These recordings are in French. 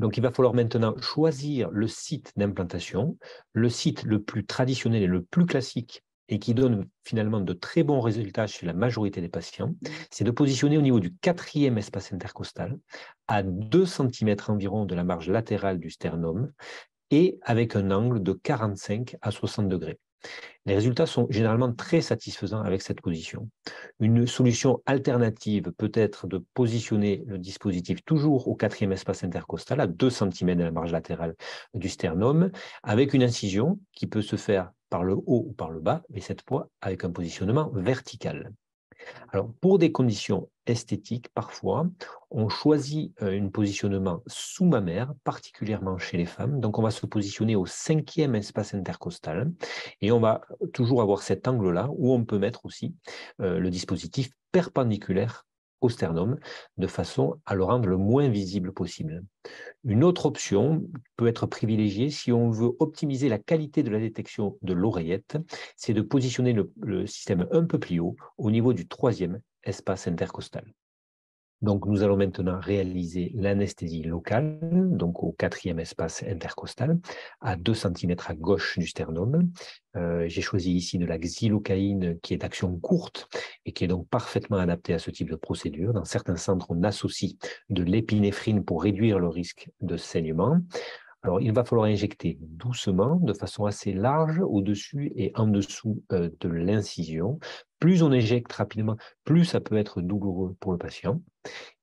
Donc, il va falloir maintenant choisir le site d'implantation, le site le plus traditionnel et le plus classique et qui donne finalement de très bons résultats chez la majorité des patients. C'est de positionner au niveau du 4e espace intercostal, à 2 cm environ de la marge latérale du sternum et avec un angle de 45 à 60 degrés. Les résultats sont généralement très satisfaisants avec cette position. Une solution alternative peut être de positionner le dispositif toujours au 4e espace intercostal, à 2 cm de la marge latérale du sternum, avec une incision qui peut se faire par le haut ou par le bas, mais cette fois avec un positionnement vertical. Alors, pour des conditions esthétiques, parfois, on choisit un positionnement sous-mammaire, particulièrement chez les femmes. Donc, on va se positionner au 5e espace intercostal et on va toujours avoir cet angle-là où on peut mettre aussi le dispositif perpendiculaire au sternum de façon à le rendre le moins visible possible. Une autre option peut être privilégiée si on veut optimiser la qualité de la détection de l'oreillette, c'est de positionner le système un peu plus haut au niveau du 3e espace intercostal. Donc, nous allons maintenant réaliser l'anesthésie locale, donc au 4e espace intercostal, à 2 cm à gauche du sternum. J'ai choisi ici de la xylocaïne qui est d'action courte et qui est donc parfaitement adaptée à ce type de procédure. Dans certains centres, on associe de l'épinéphrine pour réduire le risque de saignement. Alors, il va falloir injecter doucement, de façon assez large, au-dessus et en dessous de l'incision. Plus on injecte rapidement, plus ça peut être douloureux pour le patient.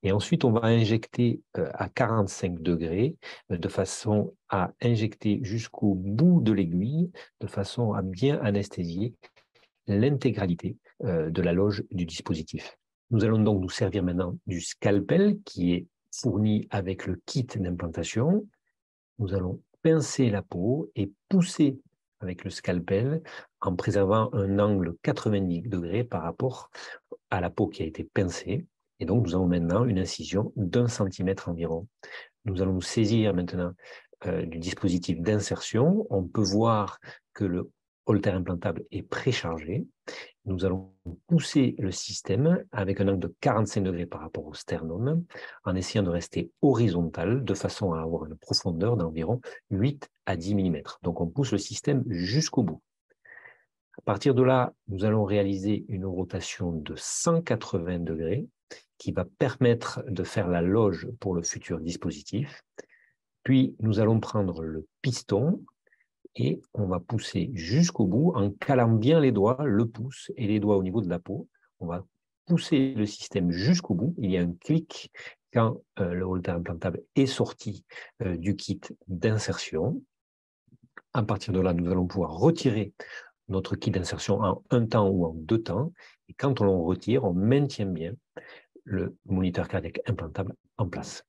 Et ensuite, on va injecter à 45 degrés, de façon à injecter jusqu'au bout de l'aiguille, de façon à bien anesthésier l'intégralité de la loge du dispositif. Nous allons donc nous servir maintenant du scalpel qui est fourni avec le kit d'implantation. Nous allons pincer la peau et pousser avec le scalpel en préservant un angle 90 degrés par rapport à la peau qui a été pincée. Et donc, nous avons maintenant une incision d'1 centimètre environ. Nous allons nous saisir maintenant du dispositif d'insertion. On peut voir que le holter implantable est préchargé. Nous allons pousser le système avec un angle de 45 degrés par rapport au sternum, en essayant de rester horizontal, de façon à avoir une profondeur d'environ 8 à 10 mm. Donc, on pousse le système jusqu'au bout. À partir de là, nous allons réaliser une rotation de 180 degrés qui va permettre de faire la loge pour le futur dispositif. Puis, nous allons prendre le piston et on va pousser jusqu'au bout en calant bien les doigts, le pouce et les doigts au niveau de la peau. On va pousser le système jusqu'au bout. Il y a un clic quand le holter implantable est sorti du kit d'insertion. À partir de là, nous allons pouvoir retirer notre kit d'insertion en un temps ou en 2 temps. Et quand on le retire, on maintient bien le moniteur cardiaque implantable en place.